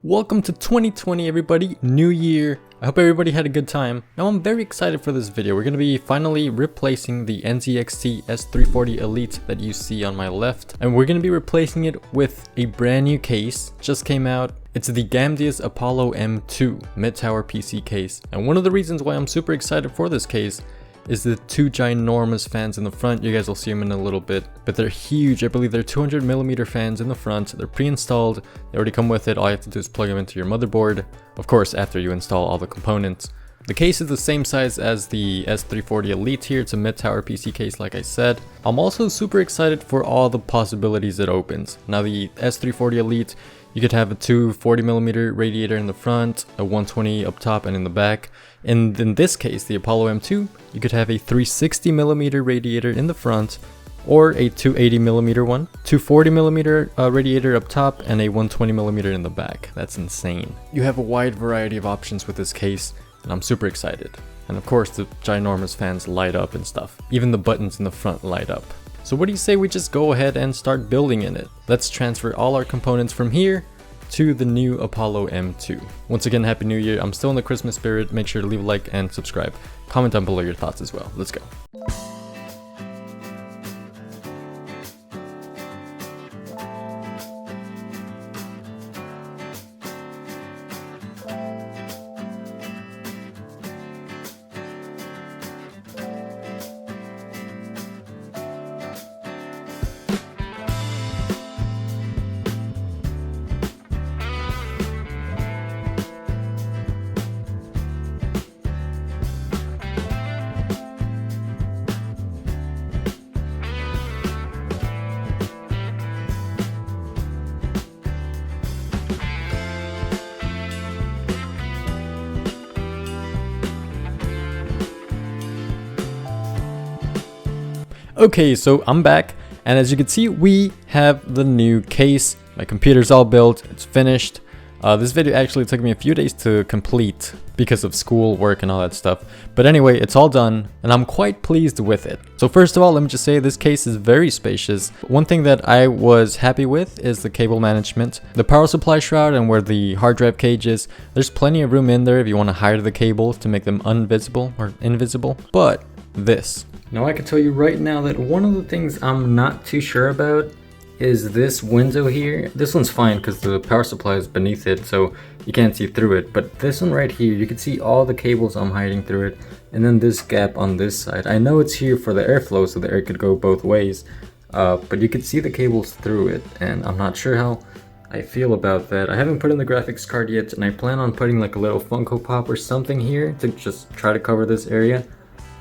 Welcome to 2020 everybody, new year. I hope everybody had a good time. Now I'm very excited for this video. We're going to be finally replacing the NZXT S340 Elite that you see on my left. And we're going to be replacing it with a brand new case. Just came out. It's the Gamdias Apollo M2 mid-tower PC case. And one of the reasons why I'm super excited for this case is the two ginormous fans in the front. You guys will see them in a little bit, but they're huge. I believe they're 200mm fans in the front. They're pre-installed. They already come with it. All you have to do is plug them into your motherboard. Of course, after you install all the components. The case is the same size as the S340 Elite here. It's a mid-tower PC case, like I said. I'm also super excited for all the possibilities it opens. Now, the S340 Elite, you could have a 240mm radiator in the front, a 120 up top and in the back. And in this case, the Apollo M2, you could have a 360mm radiator in the front, or a 280mm one, 240mm radiator up top, and a 120mm in the back. That's insane. You have a wide variety of options with this case, and I'm super excited. And of course, the ginormous fans light up and stuff. Even the buttons in the front light up. So what do you say we just go ahead and start building in it? Let's transfer all our components from here to the new Apollo M2. Once again, Happy New Year. I'm still in the Christmas spirit. Make sure to leave a like and subscribe. Comment down below your thoughts as well. Let's go. Okay, so I'm back, and as you can see, we have the new case. My computer's all built, it's finished. This video actually took me a few days to complete because of school, work, and all that stuff. But anyway, it's all done, and I'm quite pleased with it. So first of all, let me just say this case is very spacious. One thing that I was happy with is the cable management. The power supply shroud and where the hard drive cage is, there's plenty of room in there if you want to hide the cables to make them invisible. But this. Now I can tell you right now that one of the things I'm not too sure about is this window here. This one's fine because the power supply is beneath it, so you can't see through it. But this one right here, you can see all the cables I'm hiding through it. And then this gap on this side. I know it's here for the airflow so the air could go both ways. But you could see the cables through it, and I'm not sure how I feel about that. I haven't put in the graphics card yet, and I plan on putting like a little Funko Pop or something here to just try to cover this area.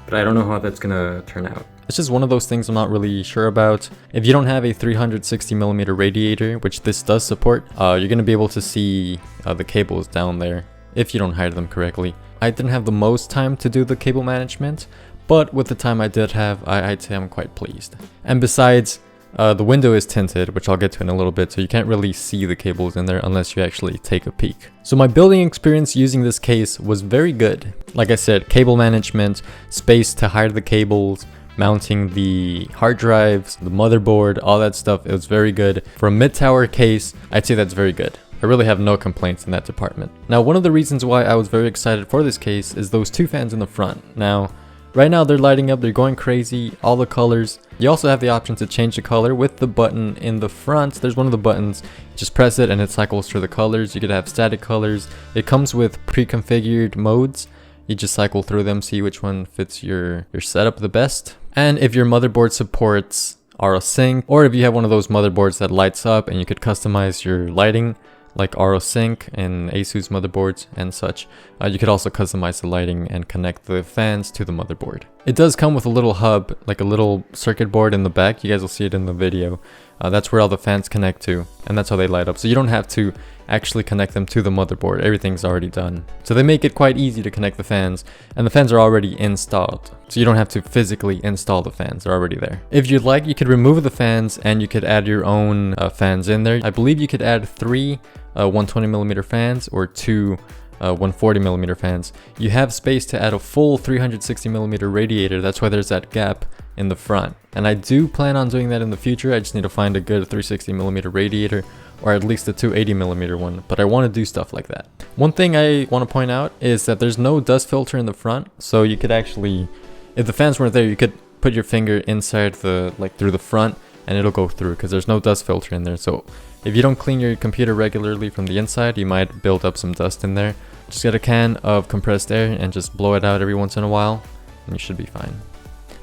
But I don't know how that's gonna turn out. It's just one of those things I'm not really sure about. If you don't have a 360mm radiator, which this does support, you're gonna be able to see the cables down there if you don't hide them correctly. I didn't have the most time to do the cable management, but with the time I did have, I'd say I'm quite pleased. And besides, the window is tinted, which I'll get to in a little bit, so you can't really see the cables in there unless you actually take a peek. So my building experience using this case was very good. Like I said, cable management, space to hide the cables, mounting the hard drives, the motherboard, all that stuff, it was very good. For a mid-tower case, I'd say that's very good. I really have no complaints in that department. Now, one of the reasons why I was very excited for this case is those two fans in the front. Now, right now they're lighting up, they're going crazy, all the colors. You also have the option to change the color with the button in the front. There's one of the buttons, just press it and it cycles through the colors. You could have static colors. It comes with pre-configured modes. You just cycle through them, see which one fits your setup the best. And if your motherboard supports RO Sync, or if you have one of those motherboards that lights up and you could customize your lighting, like RO Sync and ASUS motherboards and such. You could also customize the lighting and connect the fans to the motherboard. It does come with a little hub, like a little circuit board in the back. You guys will see it in the video. That's where all the fans connect to, and that's how they light up. So you don't have to actually connect them to the motherboard. Everything's already done. So they make it quite easy to connect the fans, and the fans are already installed. So you don't have to physically install the fans, they're already there. If you'd like, you could remove the fans and you could add your own fans in there. I believe you could add 3 120mm fans or 2 140mm fans. You have space to add a full 360mm radiator. That's why there's that gap in the front. And I do plan on doing that in the future. I just need to find a good 360mm radiator, or at least a 280mm one, but I want to do stuff like that. One thing I want to point out is that there's no dust filter in the front, so you could actually, if the fans weren't there, you could put your finger inside the, like through the front, and it'll go through because there's no dust filter in there. So if you don't clean your computer regularly from the inside, you might build up some dust in there. Just get a can of compressed air and just blow it out every once in a while, and you should be fine.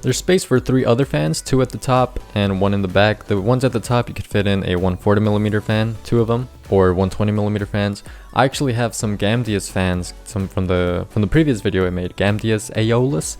There's space for 3 other fans, 2 at the top and 1 in the back. The ones at the top you could fit in a 140mm fan, 2 of them, or 120mm fans. I actually have some Gamdias fans, some from the previous video I made, Gamdias Aeolus.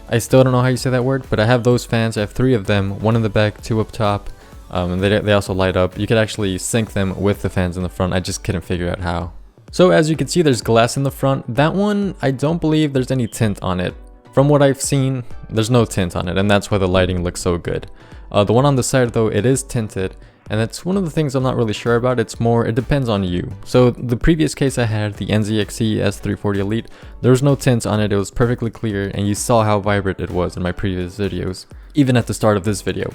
I still don't know how you say that word, but I have those fans. I have 3 of them, 1 in the back, 2 up top, and they also light up. You could actually sync them with the fans in the front. I just couldn't figure out how. So as you can see, there's glass in the front. That one, I don't believe there's any tint on it. From what I've seen, there's no tint on it, and that's why the lighting looks so good. The one on the side though, it is tinted, and that's one of the things I'm not really sure about. It depends on you. So the previous case I had, the NZXE S340 Elite, there was no tint on it. It was perfectly clear, and you saw how vibrant it was in my previous videos, even at the start of this video.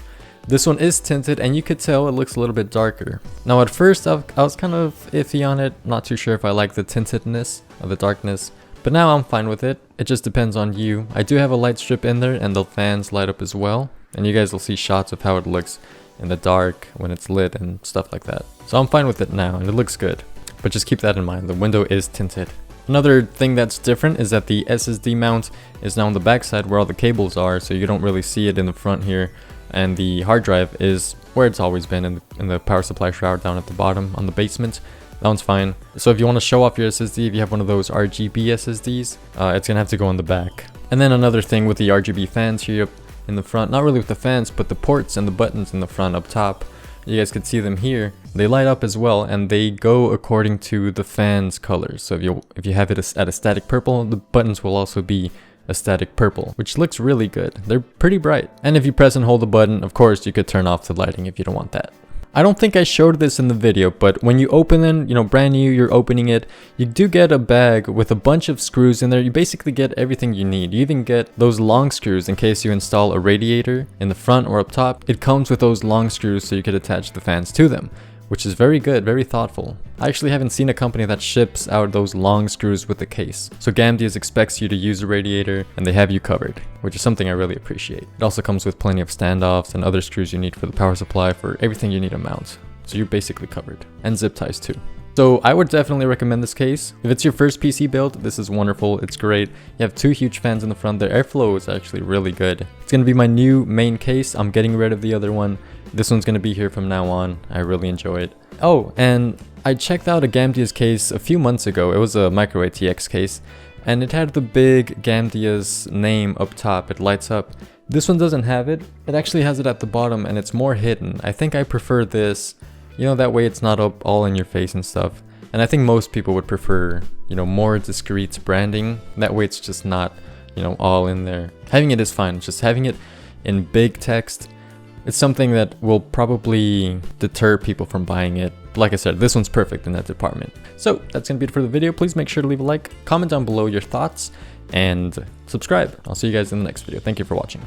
This one is tinted, and you could tell it looks a little bit darker. Now at first I was kind of iffy on it, not too sure if I like the tintedness or the darkness, but now I'm fine with it. It just depends on you. I do have a light strip in there, and the fans light up as well, and you guys will see shots of how it looks in the dark when it's lit and stuff like that. So I'm fine with it now, and it looks good, but just keep that in mind. The window is tinted. Another thing that's different is that the SSD mount is now on the back side where all the cables are, so you don't really see it in the front here. And the hard drive is where it's always been, in the power supply shroud down at the bottom on the basement. That one's fine. So if you want to show off your SSD, if you have one of those RGB SSDs, it's gonna have to go in the back. And then another thing with the RGB fans here in the front, not really with the fans, but the ports and the buttons in the front up top. You guys can see them here. They light up as well, and they go according to the fan's colors. So if you have it at a static purple, the buttons will also be a static purple, which looks really good. They're pretty bright. And if you press and hold the button, of course, you could turn off the lighting if you don't want that. I don't think I showed this in the video, but when you open them, you know, brand new, you're opening it, you do get a bag with a bunch of screws in there. You basically get everything you need. You even get those long screws in case you install a radiator in the front or up top. It comes with those long screws so you could attach the fans to them, which is very good, very thoughtful. I actually haven't seen a company that ships out those long screws with the case. So Gamdias expects you to use a radiator, and they have you covered, which is something I really appreciate. It also comes with plenty of standoffs and other screws you need for the power supply, for everything you need to mount. So you're basically covered. And zip ties too. So I would definitely recommend this case. If it's your first PC build, this is wonderful. It's great. You have 2 huge fans in the front. Their airflow is actually really good. It's going to be my new main case. I'm getting rid of the other one. This one's going to be here from now on. I really enjoy it. Oh, and I checked out a Gamdias case a few months ago. It was a Micro ATX case, and it had the big Gamdias name up top. It lights up. This one doesn't have it. It actually has it at the bottom, and it's more hidden. I think I prefer this. You know, that way it's not up all in your face and stuff. And I think most people would prefer, you know, more discreet branding. That way it's just not, you know, all in there. Having it is fine. Just having it in big text, it's something that will probably deter people from buying it. Like I said, this one's perfect in that department. So that's gonna be it for the video. Please make sure to leave a like, comment down below your thoughts, and subscribe. I'll see you guys in the next video. Thank you for watching.